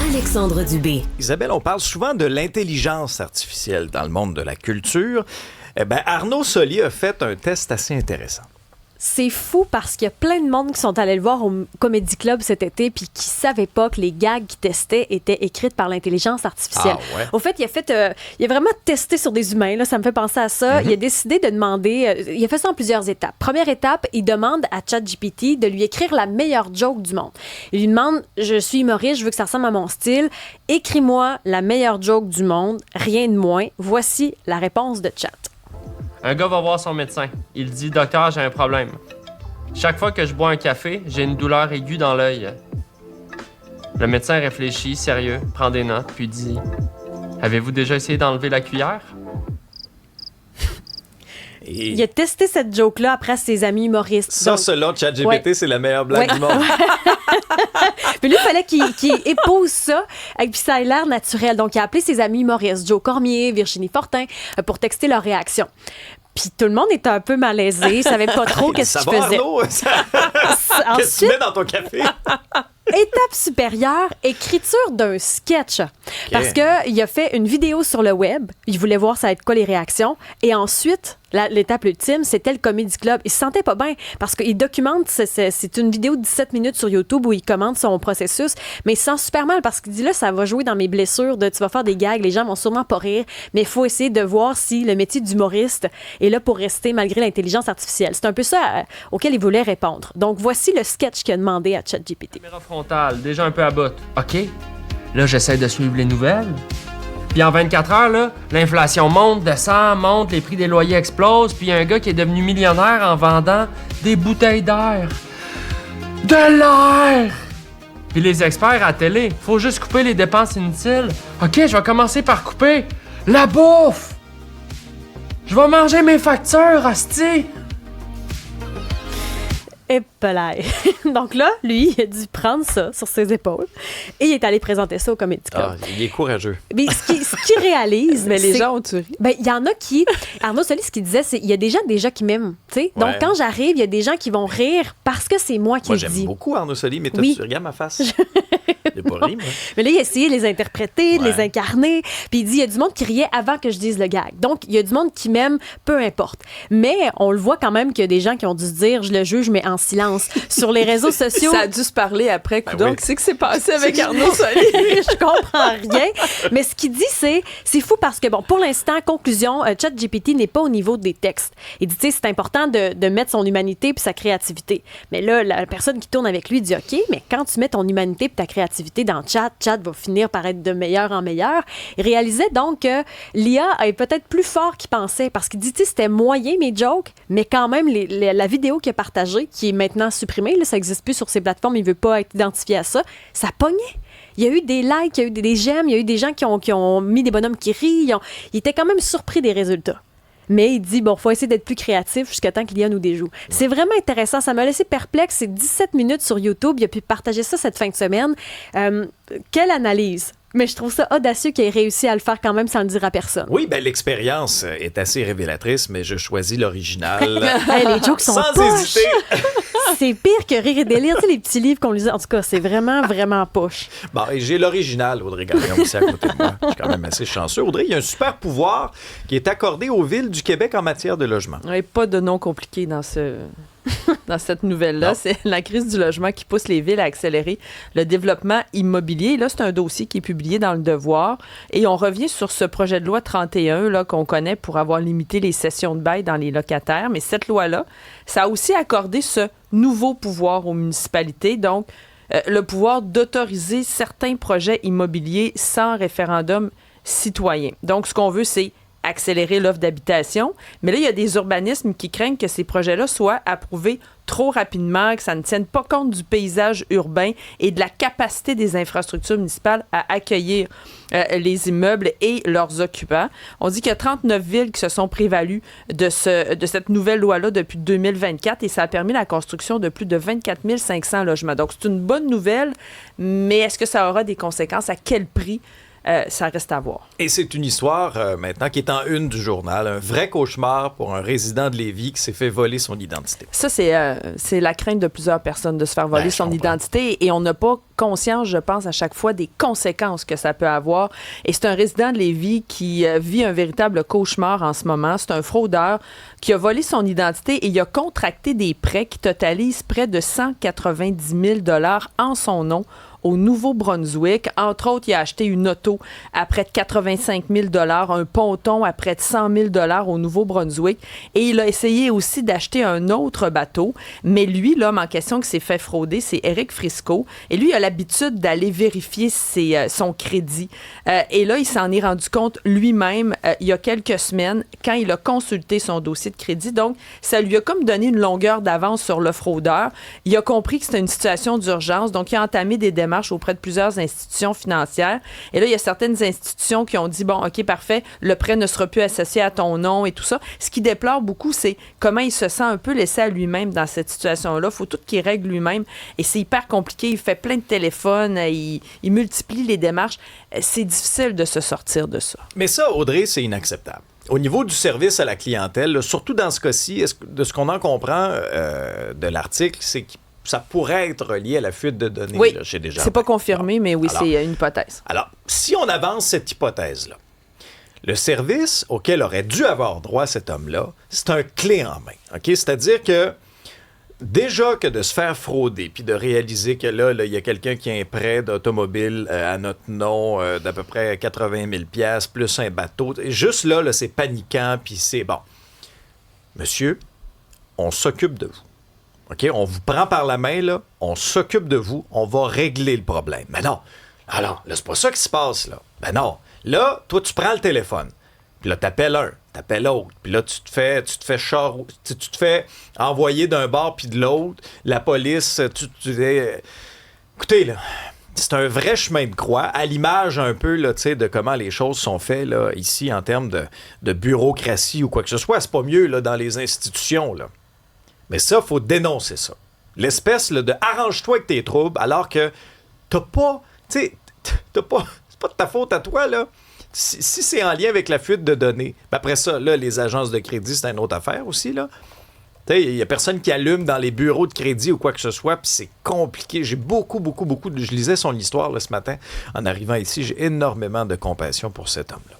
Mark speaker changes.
Speaker 1: Alexandre Dubé.
Speaker 2: Isabelle, on parle souvent de l'intelligence artificielle dans le monde de la culture. Arnaud Soli a fait un test assez intéressant.
Speaker 3: C'est fou parce qu'il y a plein de monde qui sont allés le voir au Comedy Club cet été puis qui savaient pas que les gags qu'il testait étaient écrites par l'intelligence artificielle.
Speaker 2: Ah ouais.
Speaker 3: Au fait, il a vraiment testé sur des humains, là, ça me fait penser à ça. Il a décidé de demander, il a fait ça en plusieurs étapes. Première étape, il demande à ChatGPT de lui écrire la meilleure joke du monde. Il lui demande, je suis humoriste, je veux que ça ressemble à mon style, écris-moi la meilleure joke du monde, rien de moins. Voici la réponse de Chat.
Speaker 4: Un gars va voir son médecin. Il dit « Docteur, j'ai un problème. Chaque fois que je bois un café, j'ai une douleur aiguë dans l'œil. » Le médecin réfléchit, sérieux, prend des notes, puis dit « Avez-vous déjà essayé d'enlever la cuillère? »
Speaker 3: Il a testé cette joke-là après ses amis humoristes.
Speaker 2: Ça,
Speaker 3: Donc,
Speaker 2: selon ChatGPT, c'est la meilleure blague du monde.
Speaker 3: Puis lui, il fallait qu'il épouse ça, et puis ça ait l'air naturel. Donc, il a appelé ses amis humoristes, Joe Cormier, Virginie Fortin, pour texter leur réaction. Puis tout le monde était un peu malaisé, savait pas trop qu'est-ce qu'il faisait.
Speaker 2: Arnaud? Qu'est-ce que tu mets dans ton café?
Speaker 3: Étape supérieure, écriture d'un sketch. Parce qu'il a fait une vidéo sur le web, il voulait voir ça va être quoi les réactions, et ensuite, l'étape ultime, c'était le Comedy Club. Il se sentait pas bien parce qu'il documente, c'est une vidéo de 17 minutes sur YouTube où il commente son processus, mais il se sent super mal parce qu'il dit là, ça va jouer dans mes blessures, tu vas faire des gags, les gens vont sûrement pas rire, mais il faut essayer de voir si le métier d'humoriste est là pour rester malgré l'intelligence artificielle. C'est un peu ça auquel il voulait répondre. Donc, voici le sketch qu'il a demandé à ChatGPT.
Speaker 4: Caméra frontale, déjà un peu à bout. OK. Là, j'essaie de suivre les nouvelles. Puis en 24 heures, là, l'inflation monte, descend, monte, les prix des loyers explosent, puis il y a un gars qui est devenu millionnaire en vendant des bouteilles d'air. De l'air! Puis les experts à la télé, faut juste couper les dépenses inutiles. OK, je vais commencer par couper la bouffe! Je vais manger mes factures, hostie!
Speaker 3: Et pelaille. Donc là, lui, il a dû prendre ça sur ses épaules et il est allé présenter ça au Comedy Club.
Speaker 2: Ah, il est courageux.
Speaker 3: Mais ce qu'il réalise...
Speaker 5: Mais les gens ont tué.
Speaker 3: Ben, il y en a qui... Arnaud Soli, ce qu'il disait, c'est il y a des gens déjà qui m'aiment. T'sais? Donc, quand j'arrive, il y a des gens qui vont rire parce que c'est moi qui le dis.
Speaker 2: Moi, j'aime beaucoup Arnaud Soli, mais toi, tu regardes ma face. J'ai pas ri, moi.
Speaker 3: Mais là, il a essayé de les interpréter, de les incarner. Puis il dit, il y a du monde qui riait avant que je dise le gag. Donc, il y a du monde qui m'aime, peu importe. Mais on le voit quand même qu'il y a des gens qui ont dû se dire, je le juge, mais en silence. Sur les réseaux sociaux...
Speaker 5: Ça a dû se parler après.
Speaker 2: Donc,
Speaker 5: oui. Qu'est-ce qui s'est passé avec Arnaud Soli?
Speaker 3: Je comprends rien. Mais ce qu'il dit, c'est fou parce que, bon, pour l'instant, conclusion, ChatGPT n'est pas au niveau des textes. Il dit, tu sais, c'est important de mettre son humanité puis sa créativité. Mais là, la personne qui tourne avec lui dit, OK, mais quand tu mets ton humanité puis ta créativité dans Chat va finir par être de meilleur en meilleur. Il réalisait donc que l'IA est peut-être plus fort qu'il pensait parce qu'il dit, tu sais, c'était moyen mes jokes, mais quand même, la vidéo qu'il a partagée, qui est maintenant supprimée, là, ça n'existe plus sur ses plateformes, il ne veut pas être identifié à ça, ça pognait. Il y a eu des likes, il y a eu des j'aime, il y a eu des gens qui ont mis des bonhommes qui rient. Il était quand même surpris des résultats. Mais il dit, bon, il faut essayer d'être plus créatif jusqu'à temps qu'il y a nous déjoue. C'est vraiment intéressant. Ça m'a laissé perplexe. C'est 17 minutes sur YouTube. Il a pu partager ça cette fin de semaine. Quelle analyse! Mais je trouve ça audacieux qu'il ait réussi à le faire quand même sans le dire à personne.
Speaker 2: Oui, ben l'expérience est assez révélatrice, mais je choisis l'original.
Speaker 3: Hey, les jokes sont
Speaker 2: sans
Speaker 3: poches.
Speaker 2: hésiter.
Speaker 3: C'est pire que Rire et délire. Tu sais, les petits livres qu'on lisait. En tout cas, c'est vraiment, vraiment poche.
Speaker 2: Bon, et j'ai l'original, Audrey Gagnon, aussi à côté de moi. Je suis quand même assez chanceux. Audrey, il y a un super pouvoir qui est accordé aux villes du Québec en matière de logement.
Speaker 5: Il n'y a pas de nom compliqué dans cette nouvelle-là.
Speaker 2: Non.
Speaker 5: C'est la crise du logement qui pousse les villes à accélérer le développement immobilier. Là, c'est un dossier qui est publié dans Le Devoir. Et on revient sur ce projet de loi 31 là, qu'on connaît pour avoir limité les cessions de bail dans les locataires. Mais cette loi-là, ça a aussi accordé ce nouveau pouvoir aux municipalités. Donc, le pouvoir d'autoriser certains projets immobiliers sans référendum citoyen. Donc, ce qu'on veut, c'est accélérer l'offre d'habitation. Mais là, il y a des urbanismes qui craignent que ces projets-là soient approuvés trop rapidement, que ça ne tienne pas compte du paysage urbain et de la capacité des infrastructures municipales à accueillir les immeubles et leurs occupants. On dit qu'il y a 39 villes qui se sont prévalues de cette nouvelle loi-là depuis 2024 et ça a permis la construction de plus de 24 500 logements. Donc, c'est une bonne nouvelle, mais est-ce que ça aura des conséquences? À quel prix? ça reste à voir.
Speaker 2: Et c'est une histoire maintenant qui est en une du journal. Un vrai cauchemar pour un résident de Lévis qui s'est fait voler son identité.
Speaker 5: Ça, c'est la crainte de plusieurs personnes de se faire voler son identité et on n'a pas conscience, je pense, à chaque fois des conséquences que ça peut avoir. Et c'est un résident de Lévis qui vit un véritable cauchemar en ce moment. C'est un fraudeur qui a volé son identité et il a contracté des prêts qui totalisent près de 190 000 $ en son nom au Nouveau-Brunswick. Entre autres, il a acheté une auto à près de 85 000 $, un ponton à près de 100 000 $ au Nouveau-Brunswick. Et il a essayé aussi d'acheter un autre bateau. Mais lui, l'homme en question qui s'est fait frauder, c'est Eric Frisco. Et lui, il a l'habitude d'aller vérifier son crédit. Et là, il s'en est rendu compte lui-même il y a quelques semaines quand il a consulté son dossier de crédit. Donc, ça lui a comme donné une longueur d'avance sur le fraudeur. Il a compris que c'était une situation d'urgence. Donc, il a entamé des démarches auprès de plusieurs institutions financières. Et là, il y a certaines institutions qui ont dit, bon, OK, parfait, le prêt ne sera plus associé à ton nom et tout ça. Ce qui déplore beaucoup, c'est comment il se sent un peu laissé à lui-même dans cette situation-là. Il faut tout qu'il règle lui-même. Et c'est hyper compliqué. Il fait plein de téléphones. Il multiplie les démarches. C'est difficile de se sortir de ça.
Speaker 2: Mais ça, Audrey, c'est inacceptable. Au niveau du service à la clientèle, là, surtout dans ce cas-ci, de ce qu'on en comprend de l'article, c'est que ça pourrait être lié à la fuite de données
Speaker 5: oui,
Speaker 2: là, chez Desjardins.
Speaker 5: C'est pas confirmé, mais oui, c'est une hypothèse.
Speaker 2: Alors, si on avance cette hypothèse-là, le service auquel aurait dû avoir droit cet homme-là, c'est un clé en main. OK? C'est-à-dire que déjà que de se faire frauder puis de réaliser que là, il y a quelqu'un qui a un prêt d'automobile à notre nom d'à peu près 80 000 $ plus un bateau, juste là, c'est paniquant puis c'est bon. Monsieur, on s'occupe de vous. OK? On vous prend par la main, là, on s'occupe de vous, on va régler le problème. Mais non. Alors, là, c'est pas ça qui se passe, là. Ben non. Là, toi, tu prends le téléphone. Puis là, t'appelles un, t'appelles l'autre. Puis là, tu te fais envoyer d'un bord puis de l'autre. La police, écoutez, là, c'est un vrai chemin de croix, à l'image un peu là, de comment les choses sont faites là, ici en termes de bureaucratie ou quoi que ce soit. C'est pas mieux là, dans les institutions, là. Mais ça, il faut dénoncer ça. L'espèce là, de arrange-toi avec tes troubles alors que t'as pas, c'est pas de ta faute à toi, là. Si c'est en lien avec la fuite de données, ben après ça, là, les agences de crédit, c'est une autre affaire aussi, là. Il n'y a personne qui allume dans les bureaux de crédit ou quoi que ce soit, puis c'est compliqué. J'ai beaucoup... Je lisais son histoire là, ce matin en arrivant ici. J'ai énormément de compassion pour cet homme-là.